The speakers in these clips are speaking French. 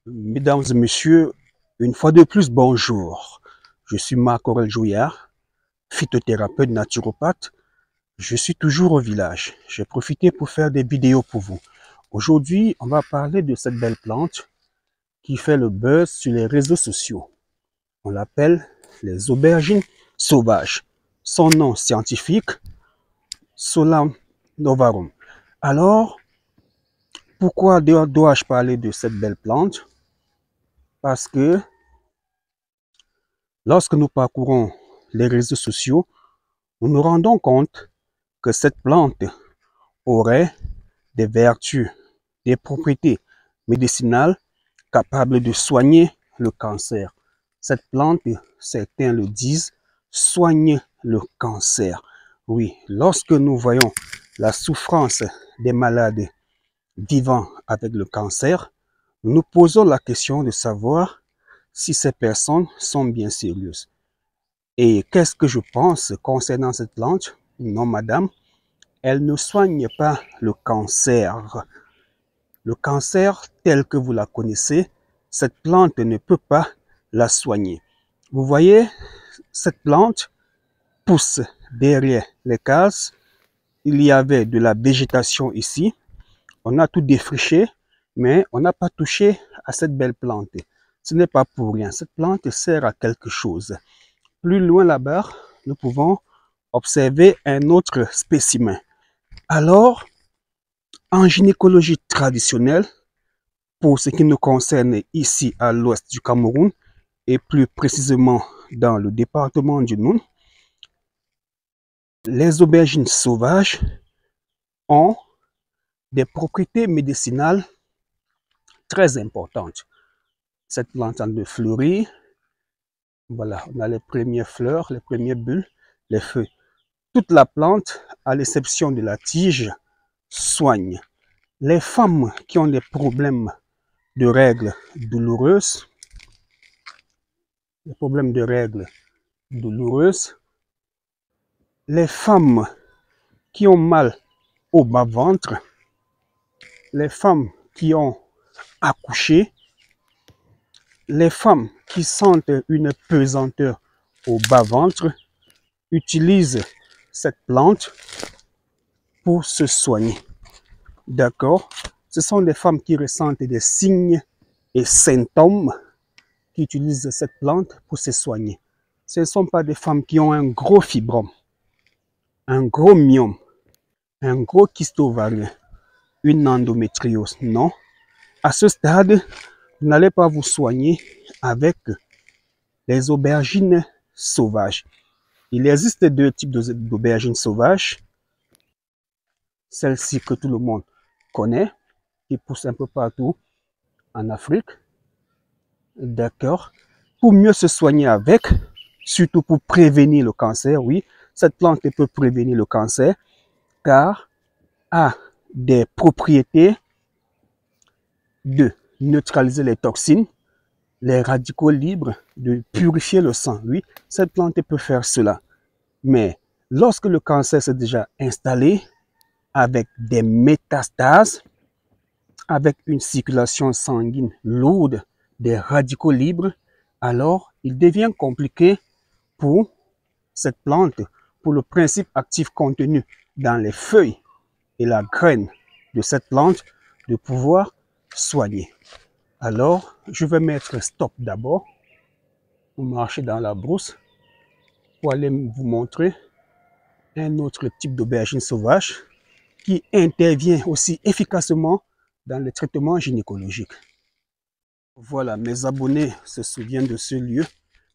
Mesdames et messieurs, une fois de plus, bonjour. Je suis Marc-Aurèle Jouillard, phytothérapeute naturopathe. Je suis toujours au village. J'ai profité pour faire des vidéos pour vous. Aujourd'hui, on va parler de cette belle plante qui fait le buzz sur les réseaux sociaux. On l'appelle les aubergines sauvages. Son nom scientifique, Solanum novarum. Alors, pourquoi dois-je parler de cette belle plante? Parce que lorsque nous parcourons les réseaux sociaux, nous nous rendons compte que cette plante aurait des vertus, des propriétés médicinales capables de soigner le cancer. Cette plante, certains le disent, soigne le cancer. Oui, lorsque nous voyons la souffrance des malades vivant avec le cancer, nous posons la question de savoir si ces personnes sont bien sérieuses. Et qu'est-ce que je pense concernant cette plante? Non, madame, elle ne soigne pas le cancer. Le cancer tel que vous la connaissez, cette plante ne peut pas la soigner. Vous voyez, cette plante pousse derrière les cases. Il y avait de la végétation ici. On a tout défriché, mais on n'a pas touché à cette belle plante. Ce n'est pas pour rien. Cette plante sert à quelque chose. Plus loin là-bas, nous pouvons observer un autre spécimen. Alors, en gynécologie traditionnelle, pour ce qui nous concerne ici à l'ouest du Cameroun, et plus précisément dans le département du Noun, les aubergines sauvages ont des propriétés médicinales très importantes. Cette plante en de fleurir, voilà, on a les premières fleurs, les premières bulles, les feuilles. Toute la plante, à l'exception de la tige, soigne. Les femmes qui ont des problèmes de règles douloureuses, les femmes qui ont mal au bas-ventre, les femmes qui ont accouché, les femmes qui sentent une pesanteur au bas-ventre utilisent cette plante pour se soigner. D'accord? Ce sont des femmes qui ressentent des signes et symptômes qui utilisent cette plante pour se soigner. Ce ne sont pas des femmes qui ont un gros fibrome, un gros myome, un gros kyste ovarien, une endométriose. Non. À ce stade, vous n'allez pas vous soigner avec les aubergines sauvages. Il existe deux types d'aubergines sauvages. Celle-ci que tout le monde connaît, qui pousse un peu partout en Afrique. D'accord. Pour mieux se soigner avec, surtout pour prévenir le cancer, oui, cette plante peut prévenir le cancer car a des propriétés de neutraliser les toxines, les radicaux libres, de purifier le sang. Oui, cette plante peut faire cela. Mais lorsque le cancer s'est déjà installé avec des métastases, avec une circulation sanguine lourde, des radicaux libres, alors il devient compliqué pour cette plante, pour le principe actif contenu dans les feuilles et la graine de cette plante, de pouvoir soigner. Alors, je vais mettre stop d'abord pour marcher dans la brousse pour aller vous montrer un autre type d'aubergine sauvage qui intervient aussi efficacement dans le traitement gynécologique. Voilà, mes abonnés se souviennent de ce lieu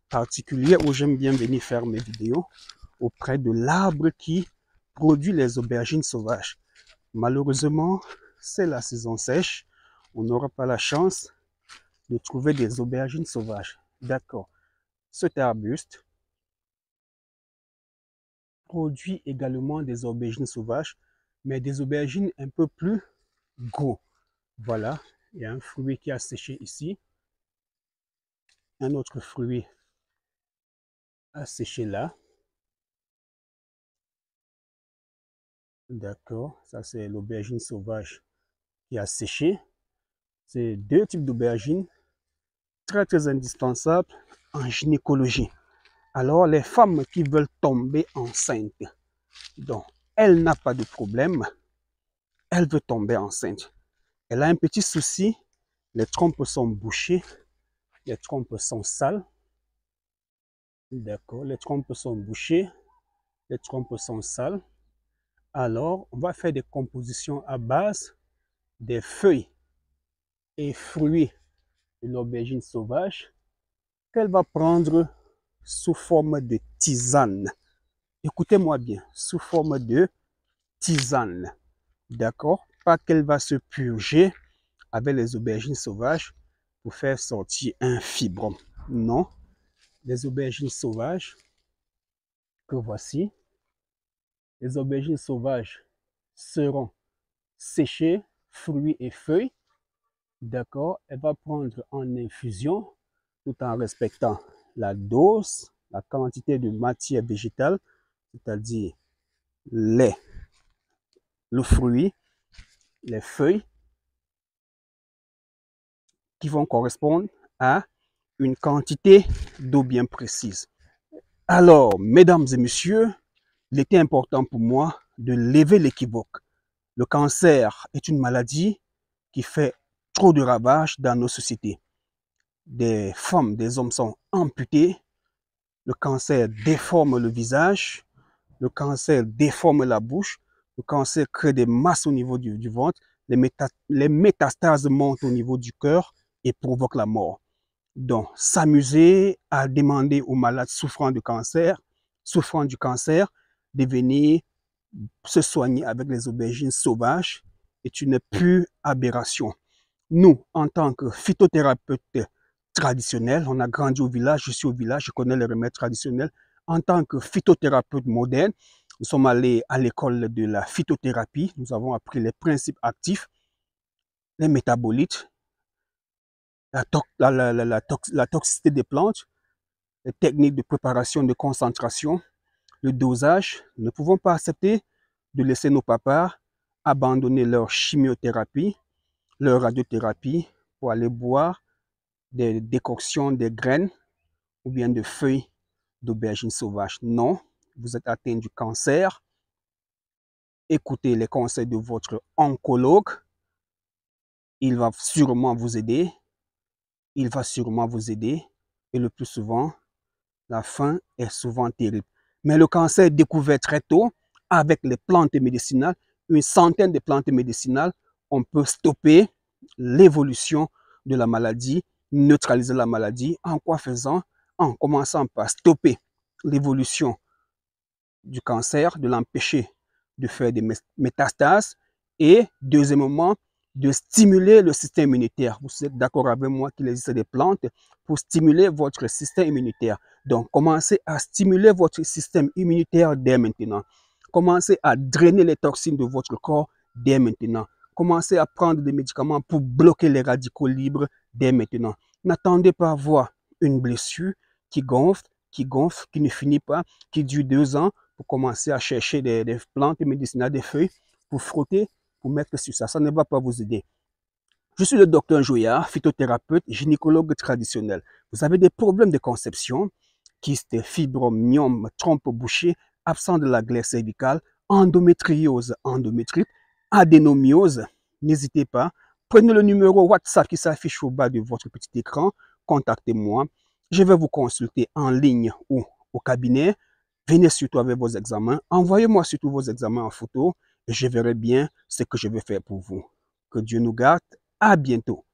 particulier où j'aime bien venir faire mes vidéos auprès de l'arbre qui produit les aubergines sauvages. Malheureusement, c'est la saison sèche. On n'aura pas la chance de trouver des aubergines sauvages. D'accord. Cet arbuste produit également des aubergines sauvages, mais des aubergines un peu plus gros. Voilà, il y a un fruit qui a séché ici. Un autre fruit a séché là. D'accord, ça c'est l'aubergine sauvage qui a séché. C'est deux types d'aubergines. très très indispensable en gynécologie. Alors, les femmes qui veulent tomber enceintes, donc elle n'a pas de problème, elle veut tomber enceinte. Elle a un petit souci, les trompes sont bouchées, les trompes sont sales. D'accord, les trompes sont bouchées, les trompes sont sales. Alors, on va faire des compositions à base des feuilles et fruits de l'aubergine sauvage qu'elle va prendre sous forme de tisane. Écoutez-moi bien, sous forme de tisane. D'accord? Pas qu'elle va se purger avec les aubergines sauvages pour faire sortir un fibrom. Non. Les aubergines sauvages que voici. Les aubergines sauvages seront séchées, fruits et feuilles. D'accord? Elle va prendre en infusion tout en respectant la dose, la quantité de matière végétale, c'est-à-dire le fruit, les feuilles, qui vont correspondre à une quantité d'eau bien précise. Alors, mesdames et messieurs, il était important pour moi de lever l'équivoque. Le cancer est une maladie qui fait trop de ravages dans nos sociétés. Des femmes, des hommes sont amputés. Le cancer déforme le visage. Le cancer déforme la bouche. Le cancer crée des masses au niveau du ventre. Les métastases montent au niveau du cœur et provoquent la mort. Donc, s'amuser à demander aux malades souffrant du cancer, de venir se soigner avec les aubergines sauvages est une pure aberration. Nous, en tant que phytothérapeutes traditionnels, on a grandi au village, je suis au village, je connais les remèdes traditionnels. En tant que phytothérapeute moderne, nous sommes allés à l'école de la phytothérapie. Nous avons appris les principes actifs, les métabolites, la toxicité des plantes, les techniques de préparation, de concentration, le dosage. Nous ne pouvons pas accepter de laisser nos papas abandonner leur chimiothérapie, leur radiothérapie pour aller boire des décoctions, des graines ou bien de feuilles d'aubergine sauvage. Non, vous êtes atteint du cancer. Écoutez les conseils de votre oncologue. Il va sûrement vous aider. Il va sûrement vous aider. Et le plus souvent, la fin est souvent terrible. Mais le cancer est découvert très tôt avec les plantes médicinales. Une centaine de plantes médicinales, on peut stopper l'évolution de la maladie, neutraliser la maladie. En quoi faisant? En commençant par stopper l'évolution du cancer, de l'empêcher de faire des métastases. Et deuxièmement, de stimuler le système immunitaire. Vous êtes d'accord avec moi qu'il existe des plantes pour stimuler votre système immunitaire. Donc, commencez à stimuler votre système immunitaire dès maintenant. Commencez à drainer les toxines de votre corps dès maintenant. Commencez à prendre des médicaments pour bloquer les radicaux libres dès maintenant. N'attendez pas à voir une blessure qui gonfle, qui ne finit pas, qui dure 2 ans, pour commencer à chercher des plantes médicinales, des feuilles, pour frotter, pour mettre sur ça. Ça ne va pas vous aider. Je suis le docteur Joyard, phytothérapeute, gynécologue traditionnel. Vous avez des problèmes de conception, kystes, fibromyome, trompe bouchée, absence de la glaire cervicale, endométriose, endométrite, adénomiose. N'hésitez pas. Prenez le numéro WhatsApp qui s'affiche au bas de votre petit écran. Contactez-moi. Je vais vous consulter en ligne ou au cabinet. Venez surtout avec vos examens. Envoyez-moi surtout vos examens en photo et je verrai bien ce que je vais faire pour vous. Que Dieu nous garde. À bientôt.